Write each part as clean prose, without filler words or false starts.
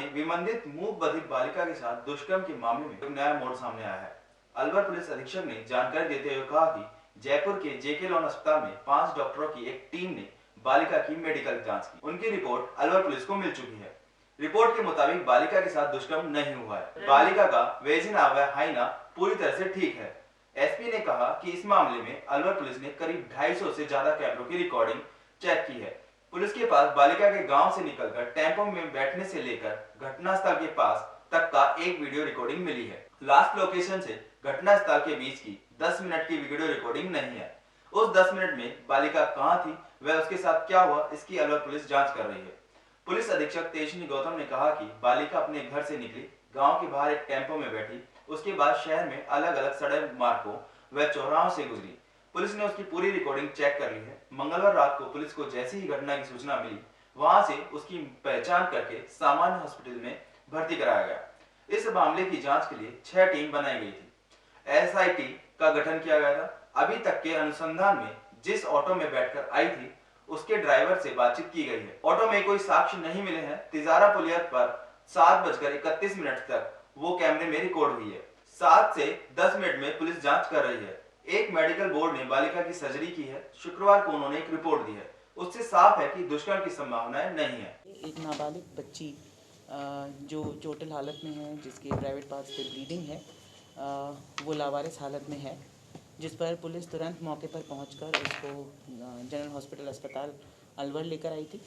में विमंदित मूक बधिर बालिका के साथ दुष्कर्म के मामले में एक नया मोड़ सामने आया है। अलवर पुलिस अधीक्षक ने जानकारी देते हुए कहा कि जयपुर के जेके लॉन अस्पताल में 5 डॉक्टरों की एक टीम ने बालिका की मेडिकल जांच की। उनकी रिपोर्ट अलवर पुलिस को मिल चुकी है। रिपोर्ट के मुताबिक बालिका के साथ दुष्कर्म नहीं हुआ है। बालिका का वेजिना व हाइना पूरी तरह से ठीक है। एसपी ने कहा कि इस मामले में अलवर पुलिस ने करीब 250 से ज्यादा कैमरों की रिकॉर्डिंग चेक की है। पुलिस के पास बालिका के गांव से निकलकर टेंपो में बैठने से लेकर घटनास्थल के पास तक का एक वीडियो रिकॉर्डिंग मिली है। लास्ट लोकेशन से घटनास्थल के बीच की 10 मिनट की वीडियो रिकॉर्डिंग नहीं है। उस 10 मिनट में बालिका कहां थी व उसके साथ क्या हुआ, इसकी अलवर पुलिस जांच कर रही है। पुलिस अधीक्षक तेजस्वी गौतम ने कहा कि बालिका अपने घर से निकली, गांव के बाहर एक टेंपो में बैठी, उसके बाद शहर में अलग अलग सड़क मार्गों व चौराहों से गुजरी। पुलिस ने उसकी पूरी रिकॉर्डिंग चेक कर ली है। मंगलवार रात को पुलिस को जैसी ही घटना की सूचना मिली, वहां से उसकी पहचान करके सामान्य हॉस्पिटल में भर्ती कराया गया। इस मामले की जांच के लिए 6 टीम बनाई गई थी। एसआईटी का गठन किया गया था। अभी तक के अनुसंधान में जिस ऑटो में बैठकर आई थी उसके ड्राइवर से बातचीत की गई है। ऑटो में कोई साक्ष्य नहीं मिले हैं। तिजारा पुलिया पर 7:31 तक वो कैमरे में रिकॉर्ड हुई है। 7 से 10 मिनट में पुलिस जांच कर रही है। एक मेडिकल बोर्ड ने बालिका की सर्जरी की है। शुक्रवार को उन्होंने एक रिपोर्ट दी है। उससे साफ है कि दुष्कर्म की संभावनाएं नहीं है। एक नाबालिग बच्ची जो चोटिल हालत में है, जिसके प्राइवेट पार्ट्स पे ब्लीडिंग है, वो लावारिस हालत में है, जिस पर पुलिस तुरंत मौके पर पहुंचकर उसको जनरल हॉस्पिटल अस्पताल अलवर लेकर आई थी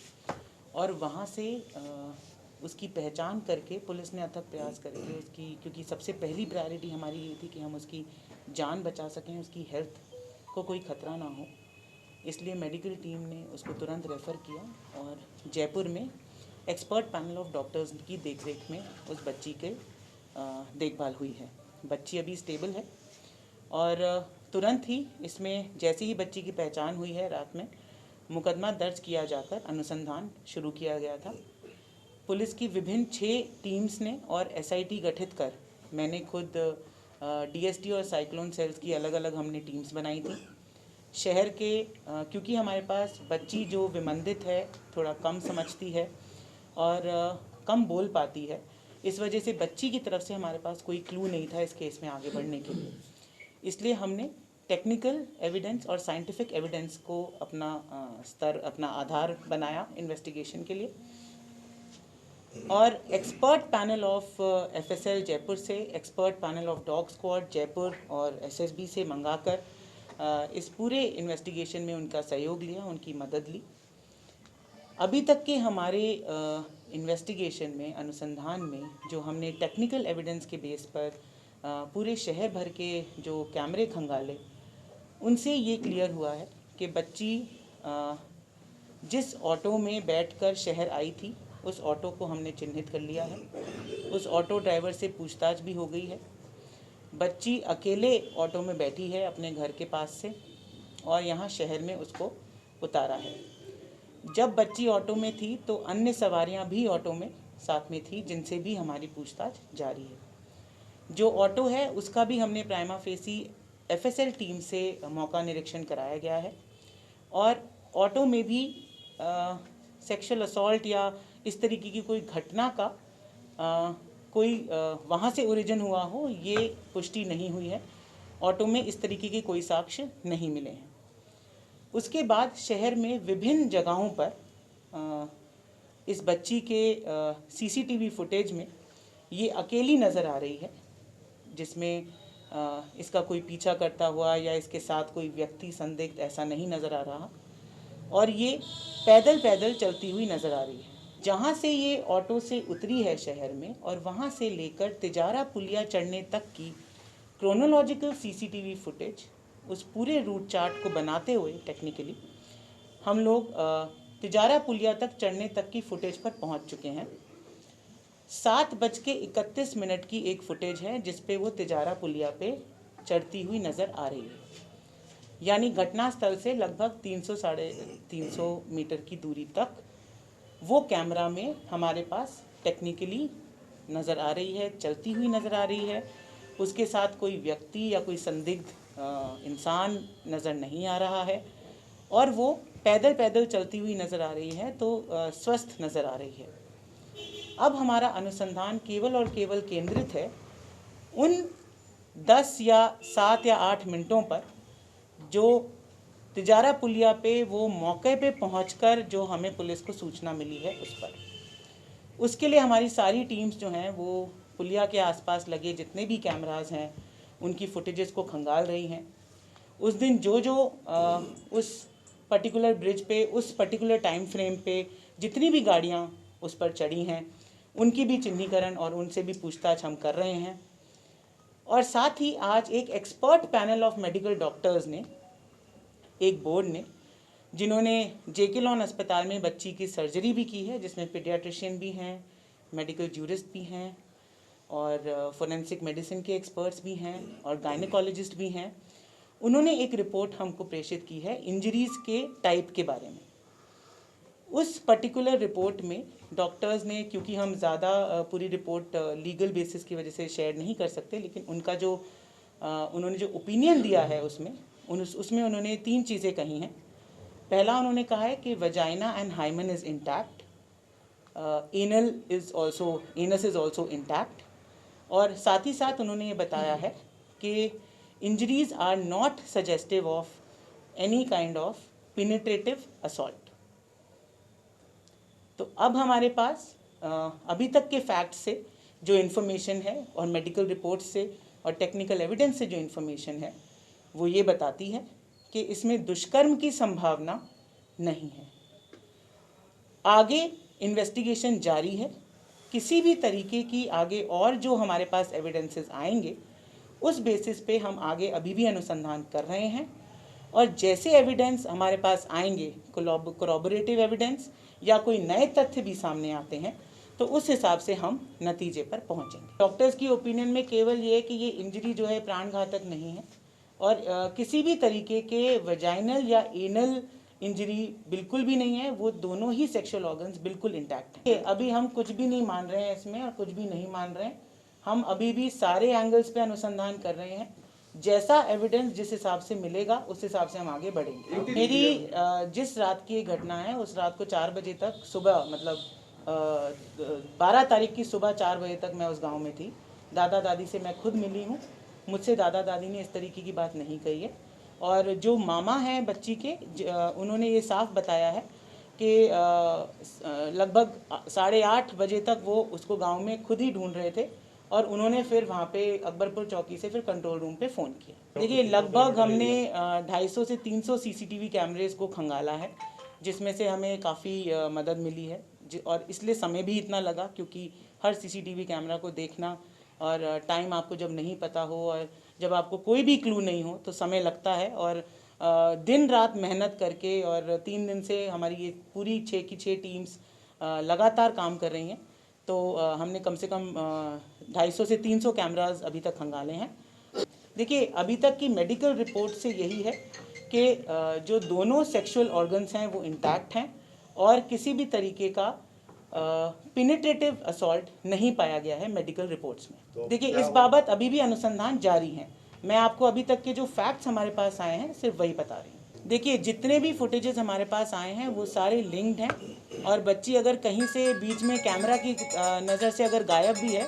और वहां से उसकी पहचान करके पुलिस ने अथक प्रयास करके उसकी, क्योंकि सबसे पहली प्रायोरिटी हमारी ये थी कि हम उसकी जान बचा सकें, उसकी हेल्थ को कोई ख़तरा ना हो, इसलिए मेडिकल टीम ने उसको तुरंत रेफ़र किया और जयपुर में एक्सपर्ट पैनल ऑफ डॉक्टर्स की देखरेख में उस बच्ची के देखभाल हुई है। बच्ची अभी स्टेबल है और तुरंत ही इसमें जैसे ही बच्ची की पहचान हुई है, रात में मुकदमा दर्ज किया जाकर अनुसंधान शुरू किया गया था। पुलिस की विभिन्न 6 टीम्स ने और एसआईटी गठित कर, मैंने खुद डीएसटी और साइक्लोन सेल्स की अलग अलग हमने टीम्स बनाई थी। शहर के क्योंकि हमारे पास बच्ची जो विमंदित है, थोड़ा कम समझती है और कम बोल पाती है, इस वजह से बच्ची की तरफ से हमारे पास कोई क्लू नहीं था इस केस में आगे बढ़ने के लिए। इसलिए हमने टेक्निकल एविडेंस और साइंटिफिक एविडेंस को अपना स्तर, अपना आधार बनाया इन्वेस्टिगेशन के लिए और expert panel of FSL Jaipur से, expert panel of dog squad Jaipur और एसएसबी से मंगाकर इस पूरे इन्वेस्टिगेशन में उनका सहयोग लिया, उनकी मदद ली। अभी तक के हमारे इन्वेस्टिगेशन में, अनुसंधान में, जो हमने टेक्निकल एविडेंस के बेस पर पूरे शहर भर के जो कैमरे खंगाले, उनसे ये क्लियर हुआ है कि बच्ची जिस ऑटो में बैठकर शहर आई थी, उस ऑटो को हमने चिन्हित कर लिया है। उस ऑटो ड्राइवर से पूछताछ भी हो गई है। बच्ची अकेले ऑटो में बैठी है अपने घर के पास से और यहाँ शहर में उसको उतारा है। जब बच्ची ऑटो में थी तो अन्य सवारियाँ भी ऑटो में साथ में थी, जिनसे भी हमारी पूछताछ जारी है। जो ऑटो है उसका भी हमने प्राइमा फेसी एफएसएल टीम से मौका निरीक्षण कराया गया है और ऑटो में भी सेक्सुअल असॉल्ट या इस तरीके की कोई घटना का कोई वहाँ से ओरिजिन हुआ हो, ये पुष्टि नहीं हुई है। ऑटो में इस तरीके के कोई साक्ष्य नहीं मिले हैं। उसके बाद शहर में विभिन्न जगहों पर इस बच्ची के सीसीटीवी फुटेज में ये अकेली नज़र आ रही है, जिसमें इसका कोई पीछा करता हुआ या इसके साथ कोई व्यक्ति संदिग्ध ऐसा नहीं नज़र आ रहा और ये पैदल पैदल चलती हुई नज़र आ रही है। जहाँ से ये ऑटो से उतरी है शहर में और वहाँ से लेकर तिजारा पुलिया चढ़ने तक की क्रोनोलॉजिकल सीसीटीवी फुटेज, उस पूरे रूट चार्ट को बनाते हुए टेक्निकली हम लोग तिजारा पुलिया तक चढ़ने तक की फुटेज पर पहुँच चुके हैं। 7:31 की एक फुटेज है जिस पे वो तिजारा पुलिया पे चढ़ती हुई नज़र आ रही है, यानी घटनास्थल से लगभग 300-350 मीटर की दूरी तक वो कैमरा में हमारे पास टेक्निकली नज़र आ रही है, चलती हुई नज़र आ रही है। उसके साथ कोई व्यक्ति या कोई संदिग्ध इंसान नज़र नहीं आ रहा है और वो पैदल पैदल चलती हुई नज़र आ रही है, तो स्वस्थ नज़र आ रही है। अब हमारा अनुसंधान केवल और केवल केंद्रित है उन 10 या 7 या 8 मिनटों पर जो तिजारा पुलिया पे वो मौके पे पहुंचकर जो हमें पुलिस को सूचना मिली है उस पर। उसके लिए हमारी सारी टीम्स जो हैं वो पुलिया के आसपास लगे जितने भी कैमरास हैं उनकी फुटेजेस को खंगाल रही हैं। उस दिन जो उस पर्टिकुलर ब्रिज पे उस पर्टिकुलर टाइम फ्रेम पे जितनी भी गाड़ियाँ उस पर चढ़ी हैं उनकी भी चिन्हीकरण और उनसे भी पूछताछ हम कर रहे हैं। और साथ ही आज एक expert panel of medical doctors ने, एक बोर्ड ने, जिन्होंने जेके लॉन अस्पताल में बच्ची की सर्जरी भी की है, जिसमें पीडियाट्रिशियन भी हैं, मेडिकल जूरिस्ट भी हैं और फोरेंसिक मेडिसिन के एक्सपर्ट्स भी हैं और गायनेकोलॉजिस्ट भी हैं, उन्होंने एक रिपोर्ट हमको प्रेषित की है इंजरीज़ के टाइप के बारे में। उस पर्टिकुलर रिपोर्ट में डॉक्टर्स ने, क्योंकि हम ज़्यादा पूरी रिपोर्ट लीगल बेसिस की वजह से शेयर नहीं कर सकते, लेकिन उनका जो उन्होंने जो ओपिनियन दिया है उसमें उन्होंने 3 चीज़ें कही हैं। पहला उन्होंने कहा है कि vagina and hymen is intact, anus is also intact, और साथ ही साथ उन्होंने ये बताया है कि injuries are not suggestive of any kind of penetrative assault. तो अब हमारे पास अभी तक के फैक्ट से जो इन्फॉर्मेशन है और मेडिकल रिपोर्ट से और टेक्निकल एविडेंस से जो इन्फॉर्मेशन है वो ये बताती है कि इसमें दुष्कर्म की संभावना नहीं है। आगे इन्वेस्टिगेशन जारी है। किसी भी तरीके की आगे और जो हमारे पास एविडेंसेस आएंगे उस बेसिस पे हम आगे अभी भी अनुसंधान कर रहे हैं, और जैसे एविडेंस हमारे पास आएंगे, कोरॉबोरेटिव एविडेंस या कोई नए तथ्य भी सामने आते हैं, तो उस हिसाब से हम नतीजे पर पहुंचेंगे। डॉक्टर्स की ओपिनियन में केवल ये है कि ये इंजरी जो है प्राणघातक नहीं है और किसी भी तरीके के वजाइनल या एनल इंजरी बिल्कुल भी नहीं है, वो दोनों ही सेक्सुअल ऑर्गन्स बिल्कुल इंटैक्ट हैं। अभी हम कुछ भी नहीं मान रहे हैं इसमें और कुछ भी नहीं मान रहे हैं, हम अभी भी सारे एंगल्स पे अनुसंधान कर रहे हैं। जैसा एविडेंस जिस हिसाब से मिलेगा उस हिसाब से हम आगे बढ़ेंगे। मेरी जिस रात की घटना है उस रात को 4 बजे तक सुबह, मतलब 12 तारीख की सुबह 4 बजे तक मैं उस गांव में थी। दादा दादी से मैं खुद मिली हूँ, मुझसे दादा दादी ने इस तरीके की बात नहीं कही है। और जो मामा हैं बच्ची के, उन्होंने ये साफ बताया है कि लगभग 8:30 बजे तक वो उसको गांव में खुद ही ढूंढ रहे थे और उन्होंने फिर वहाँ पे अकबरपुर चौकी से फिर कंट्रोल रूम पे फ़ोन किया। देखिए, लगभग हमने 250 से 300 सीसीटीवी कैमरेज को खंगाला है, जिसमें से हमें काफ़ी मदद मिली है और इसलिए समय भी इतना लगा, क्योंकि हर सीसीटीवी कैमरा को देखना और टाइम आपको जब नहीं पता हो और जब आपको कोई भी क्लू नहीं हो तो समय लगता है। और दिन रात मेहनत करके और 3 दिन से हमारी ये पूरी 6 की 6 टीम्स लगातार काम कर रही हैं। तो हमने कम से कम 250 से 300 कैमरास अभी तक खंगाले हैं। देखिए, अभी तक की मेडिकल रिपोर्ट से यही है कि जो दोनों सेक्सुअल ऑर्गन्स हैं वो इंटैक्ट हैं और किसी भी तरीके का पेनिट्रेटिव असॉल्ट नहीं पाया गया है मेडिकल रिपोर्ट्स में। देखिए, इस बाबत अभी भी अनुसंधान जारी है। मैं आपको अभी तक के जो फैक्ट्स हमारे पास आए हैं सिर्फ वही बता रही हूँ। देखिए, जितने भी फुटेजेस हमारे पास आए हैं वो सारे लिंक्ड हैं और बच्ची अगर कहीं से बीच में कैमरा की नज़र से अगर गायब भी है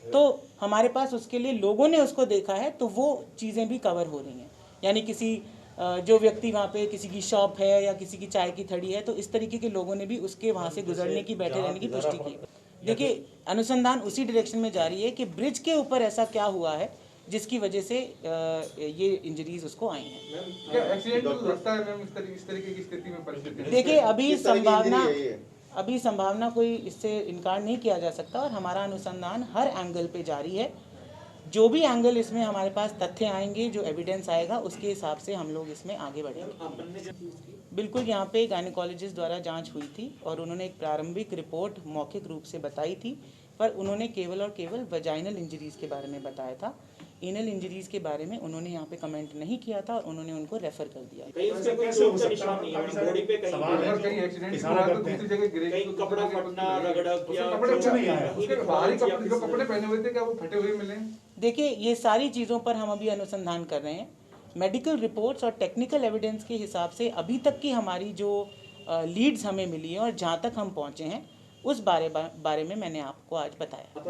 तो हमारे पास उसके लिए लोगों ने उसको देखा है, तो वो चीज़ें भी कवर हो रही हैं। यानी किसी जो व्यक्ति वहाँ पे, किसी की शॉप है या किसी की चाय की थड़ी है, तो इस तरीके के लोगों ने भी उसके वहाँ से गुजरने की, बैठे रहने की पुष्टि की। देखिए, अनुसंधान उसी डायरेक्शन में जारी है कि ब्रिज के ऊपर ऐसा क्या हुआ है जिसकी वजह से ये इंजरीज उसको आई हैं। क्या एक्सीडेंट हो सकता है मैम इस तरीके की स्थिति में, परिस्थिति? देखिए, अभी संभावना कोई इससे इनकार नहीं किया जा सकता और हमारा अनुसंधान हर एंगल पे जारी है। जो भी एंगल इसमें हमारे पास तथ्य आएंगे, जो एविडेंस आएगा, उसके हिसाब से हम लोग इसमें आगे बढ़ेंगे। बिल्कुल, यहाँ पे गायनेकोलॉजिस्ट द्वारा जांच हुई थी और उन्होंने एक प्रारंभिक रिपोर्ट मौखिक रूप से बताई थी, पर उन्होंने केवल और केवल वजाइनल इंजरीज़ के बारे में बताया था। एनल इंजरीज़ के बारे में उन्होंने यहाँ पे कमेंट नहीं किया था और उन्होंने उनको रेफर कर दिया। देखिए, ये सारी चीज़ों पर हम अभी अनुसंधान कर रहे हैं। मेडिकल रिपोर्ट्स और टेक्निकल एविडेंस के हिसाब से अभी तक की हमारी जो लीड्स हमें मिली है और जहाँ तक हम पहुँचे हैं, उस बारे में मैंने आपको आज बताया।